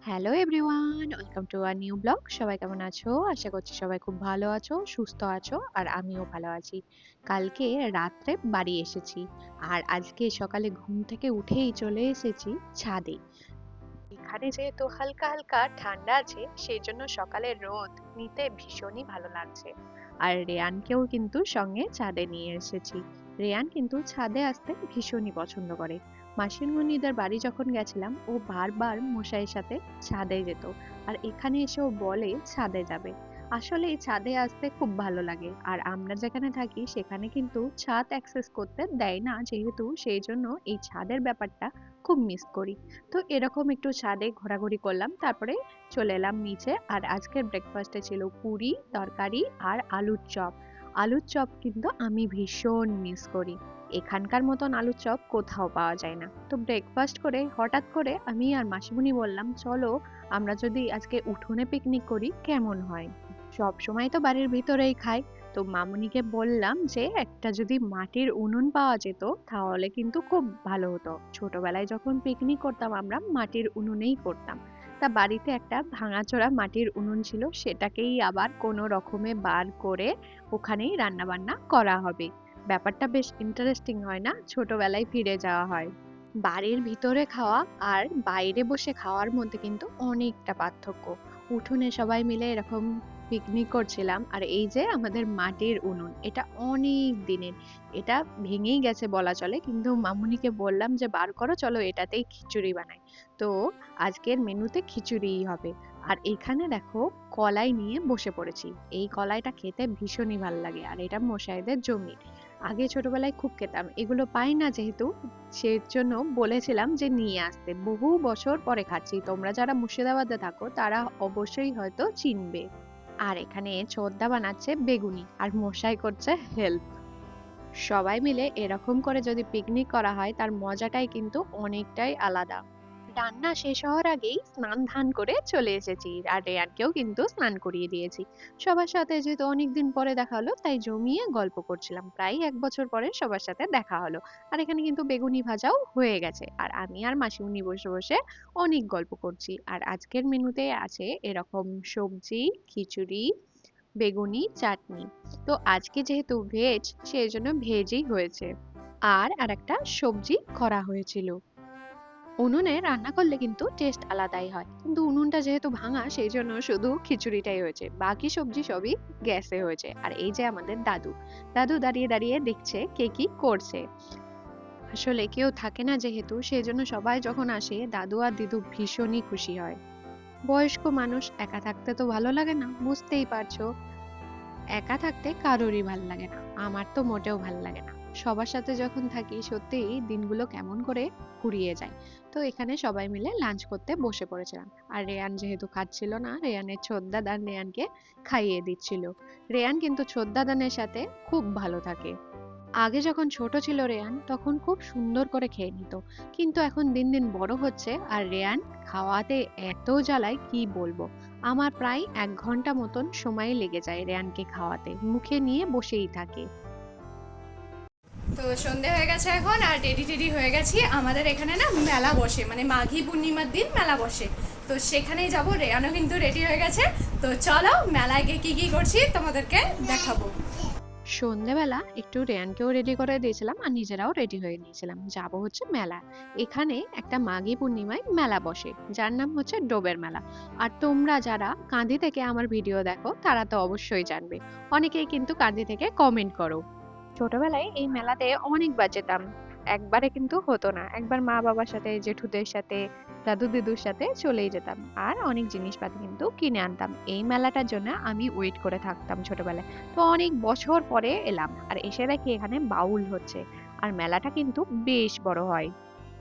Hello everyone, welcome to our new blog. সবাই কেমন আছো? আশা করছি সবাই খুব ভালো আছো, সুস্থ আছো, আর আমিও ভালো আছি। কালকে রাত্রে বাড়ি এসেছি, আর আজকে সকালে ঘুম থেকে উঠেই চলে এসেছি ছাদে। এখানে যেহেতু হালকা হালকা ঠান্ডা আছে, সেই জন্য সকালের রোদ নিতে ভীষণই ভালো লাগছে। আর রেয়ানকেও কিন্তু সঙ্গে ছাদে নিয়ে এসেছি। রেয়ান কিন্তু ছাদে আসতে ভীষণই পছন্দ করে। মাসিমণিদের বাড়ি যখন গেছিলাম, ও বারবার মশাইয়ের সাথে ছাদে যেত, আর এখানে এসেও বলে ছাদে যাবে। আসলে এই ছাদে আসতে খুব ভালো লাগে, আর আমরা যেখানে থাকি সেখানে কিন্তু ছাদ অ্যাক্সেস করতে দেয় না, যেহেতু সেই জন্য এই ছাদের ব্যাপারটা খুব মিস করি। তো এরকম একটু ছাদে ঘোরাঘুরি করলাম, তারপরে চলে এলাম নিচে। আর আজকের ব্রেকফাস্টে ছিল পুরি তরকারি আর আলুর চপ। আলুর চপ কিন্তু আমি ভীষণ মিস করি। এখানকার মতন আলুর চপ কোথাও পাওয়া যায় না। তো ব্রেকফাস্ট করে হঠাৎ করে আমি আর মাসিমণি বললাম, চলো আমরা যদি আজকে উঠোনে পিকনিক করি কেমন হয়। সব সময় তো বাড়ির ভিতরেই খাই। তো মামুনিকে বললাম যে একটা যদি মাটির উনুন পাওয়া যেত তাহলে কিন্তু খুব ভালো হতো। ছোটবেলায় যখন পিকনিক করতাম আমরা মাটির উনুনেই করতাম। তা বাড়িতে একটা ভাঙাচোরা মাটির উনুন ছিল, সেটাকেই আবার কোনো রকমে বার করে ওখানেই রান্না বান্না করা হবে। ব্যাপারটা বেশ ইন্টারেস্টিং হয় না? ছোটবেলায় ফিরে যাওয়া হয়। বাড়ির ভিতরে খাওয়া আর বাইরে বসে খাওয়ার মধ্যে কিন্তু অনেকটা পার্থক্য। উঠোনে সবাই মিলে এরকম পিকনিক করছিলাম, আর এই যে আমাদের মাটির উনুন, এটা অনেক দিনের। এটা ভেঙেই গেছে বলা চলে, কিন্তু মামুনিকে বললাম যে বার করো, চলো এটাতেই খিচুড়ি বানাই। তো আজকের মেনুতে খিচুড়িই হবে। আর এখানে দেখো কলাই নিয়ে বসে পড়েছি। এই কলাইটা খেতে ভীষণই ভালো লাগে, আর এটা মশাইদের জমি। আগে ছোটবেলায় খুব খেতাম, এগুলো পাই না যেহেতু, সেজন্য বলেছিলাম যে নিয়ে আসতে। বহু বছর পরে খাচ্ছি। তোমরা যারা মুর্শিদাবাদে থাকো তারা অবশ্যই হয়তো চিনবে। আর এখানে ছোদ্দা বানাচ্ছে বেগুনি, আর মশাই করছে হেল্প। সবাই মিলে এরকম করে যদি পিকনিক করা হয় তার মজাটাই কিন্তু অনেকটাই আলাদা। রান্না শেষ হওয়ার আগেই স্নান ধান করে চলে এসেছি, আর রেয়ানকেও কিন্তু স্নান করিয়ে দিয়েছি। সবার সাথে যেহেতু অনেকদিন পরে দেখা হলো, তাই জমিয়ে গল্প করছিলাম। প্রায় 1 বছর পরে সবার সাথে দেখা হলো। আর এখানে কিন্তু বেগুনি ভাজাও হয়ে গেছে, আর আমি আর মাসিমুনি বসে বসে অনেক গল্প করছি। আর আজকের মেনুতে আছে এরকম সবজি, খিচুড়ি, বেগুনি, চাটনি। তো আজকে যেহেতু ভেজ, সেই জন্য ভেজই হয়েছে। আর আরেকটা সবজি করা হয়েছিল। উনুনে রান্না করলে কিন্তু টেস্ট আলাদাই হয়, কিন্তু উনুনটা যেহেতু ভাঙা সেই জন্য শুধু খিচুড়িটাই হয়েছে, বাকি সবজি সবই গ্যাসে হয়েছে। আর এই যে আমাদের দাদু, দাদু দাঁড়িয়ে দাঁড়িয়ে দেখছে কে কি করছে। আসলে কেউ থাকে না যেহেতু, সেই জন্য সবাই যখন আসে দাদু আর দিদু ভীষণই খুশি হয়। বয়স্ক মানুষ, একা থাকতে তো ভালো লাগে না, বুঝতেই পারছো। একা থাকতে কারোরই ভাল লাগে না, আমার তো মোটেও ভাল লাগে না। সবার সাথে যখন থাকি সত্যিই দিনগুলো কেমন করে ফুরিয়ে যায়। তো এখানে সবাই মিলে লাঞ্চ করতে বসে পড়েছিলাম। আর রেয়ান যেহেতু খাচ্ছিল না, রেয়ানের ছোটদাদান রেয়ানকে খাইয়ে দিচ্ছিল। রেয়ান কিন্তু ছোটদাদানের সাথে খুব ভালো থাকে। আগে যখন ছোট ছিল রেয়ান, তখন খুব সুন্দর করে খেয়ে নিত, কিন্তু এখন দিন দিন বড় হচ্ছে, আর রেয়ান খাওয়াতে এত জ্বালায় কি বলবো। আমার প্রায় 1 ঘন্টা মতন সময় লেগে যায় রেয়ানকে খাওয়াতে, মুখে নিয়ে বসেই থাকে। তো সন্ধে হয়ে গেছে এখন, আর রেডি টেডি হয়ে গেছি। আমাদের এখানে না মেলা বসে, মানে মাঘী পূর্ণিমার দিন মেলা বসে। তো সেখানেই যাবো। রেয়ানও কিন্তু রেডি হয়ে গেছে। তো চলো মেলায় গিয়ে কি কি করছি তোমাদেরকে দেখাবো। সন্ধেবেলা একটু রেয়ানকেও রেডি করে দিয়েছিলাম, আর নিজেরাও রেডি হয়ে নিয়েছিলাম, যাব হচ্ছে মেলা। এখানে একটা মাঘী পূর্ণিমায় মেলা বসে, যার নাম হচ্ছে ডোবের মেলা। আর তোমরা যারা কাঁদি থেকে আমার ভিডিও দেখো তারা তো অবশ্যই জানবে। অনেকেই কিন্তু কাঁদি থেকে কমেন্ট করো। ছোটবেলায় এই মেলাতে অনেকবার যেতাম। একবারে কিন্তু হতো না, একবার মা বাবার সাথে, জেঠুদের সাথে, দাদু দিদুর সাথে চলেই যেতাম, আর অনেক জিনিসপাতি কিন্তু কিনে আনতাম। এই মেলাটার জন্য আমি ওয়েট করে থাকতাম ছোটবেলায়। তো অনেক বছর পরে এলাম, আর এসে দেখি এখানে বাউল হচ্ছে। আর মেলাটা কিন্তু বেশ বড় হয়।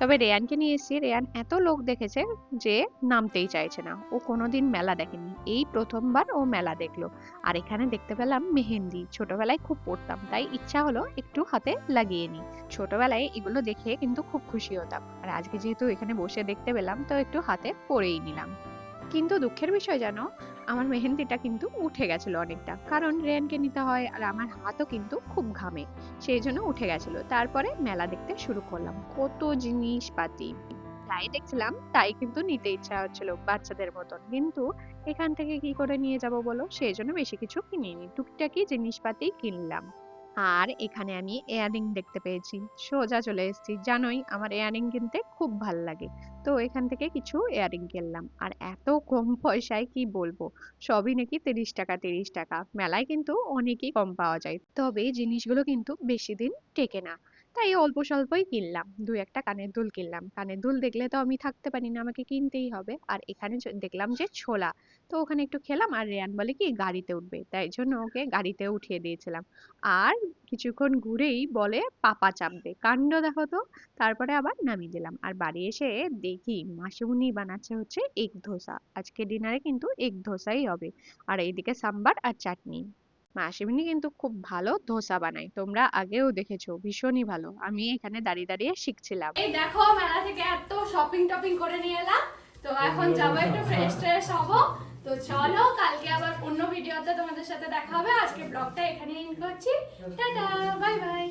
তবে রেয়ানকে নিয়ে এসেছি, রেয়ান এত লোক দেখেছে যে নামতেই চাইছে না। ও কোনোদিন মেলা দেখেনি, এই প্রথমবার ও মেলা দেখলো। আর এখানে দেখতে পেলাম মেহেন্দি, ছোটবেলায় খুব পড়তাম, তাই ইচ্ছা হলো একটু হাতে লাগিয়ে নিই। ছোটবেলায় এগুলো দেখে কিন্তু খুব খুশি হতাম, আর আজকে যেহেতু এখানে বসে দেখতে পেলাম, তো একটু হাতে পরেই নিলাম। কিন্তু দুঃখের বিষয় জানো, আমার মেহেন্দিটা কিন্তু উঠে গেছিল অনেকটা, কারণ রেয়ানকে নিতে হয়, আর আমার হাতও কিন্তু খুব ঘামে, সেই জন্য উঠে গেছিল। তারপরে মেলা দেখতে শুরু করলাম, কত জিনিসপাতি। যাই দেখছিলাম তাই কিন্তু নিতে ইচ্ছা হচ্ছিল বাচ্চাদের মতন, কিন্তু এখান থেকে কি করে নিয়ে যাব বলো, সেই জন্য বেশি কিছু কিনিনি, টুকিটাকি জিনিসপাতি কিনলাম। আর এখানে আমি ইয়াররিং দেখতে পেয়েছি, সোজা চলে এসেছি, জানোই আমার ইয়াররিং কিনতে খুব ভাল লাগে। তো এখান থেকে কিছু ইয়াররিং কিনলাম, আর এত কম পয়সায় কি বলবো, সবই নাকি 30 টাকা 30 টাকা, মেলায় কিন্তু অনেকই কম পাওয়া যায়, তবে জিনিসগুলো কিন্তু বেশি দিন টেকে না। তাই অল্প স্বল্পই কিনলাম, দু একটা কানের দুল কিনলাম, কানের দুল দেখলে তো আমি থাকতে পারি না, আমাকে কিনতেই হবে। আর এখানে দেখলাম যে ছোলা, তো ওখানে একটু খেলাম, আর রেয়ান বলে কি গাড়িতে উঠবে, তাই জন্য ওকে গাড়িতে উঠিয়ে দিয়েছিলাম। আর কিছুক্ষণ ঘুরেই বলে পাপা চাপবে, কাণ্ড দেখো তো। তারপরে আবার নামিয়ে দিলাম, আর বাড়ি এসে দেখি মাসিমুনি বানাচ্ছে হচ্ছে এগ ধোসা, আজকে ডিনারে কিন্তু এগ ধোসাই হবে। আর এইদিকে সাম্বার আর চাটনি। মাসিমুনি কিন্তু খুব ভালো ধোসা বানায়, তোমরা আগেও দেখেছো, ভীষণই ভালো, আমি এখানে দাঁড়িয়ে দাঁড়িয়ে শিখছিলাম। এই দেখো মেলা থেকে এত শপিং টপিং করে নিয়ে এলাম, তো এখন যাবো একটু ফ্রেশ ট্রেশ হবো। তো চলো কালকে আবার অন্য ভিডিওতে তোমাদের সাথে দেখা হবে, আজকে ব্লগটা এখানে এন্ড করছি। Tata, bye bye.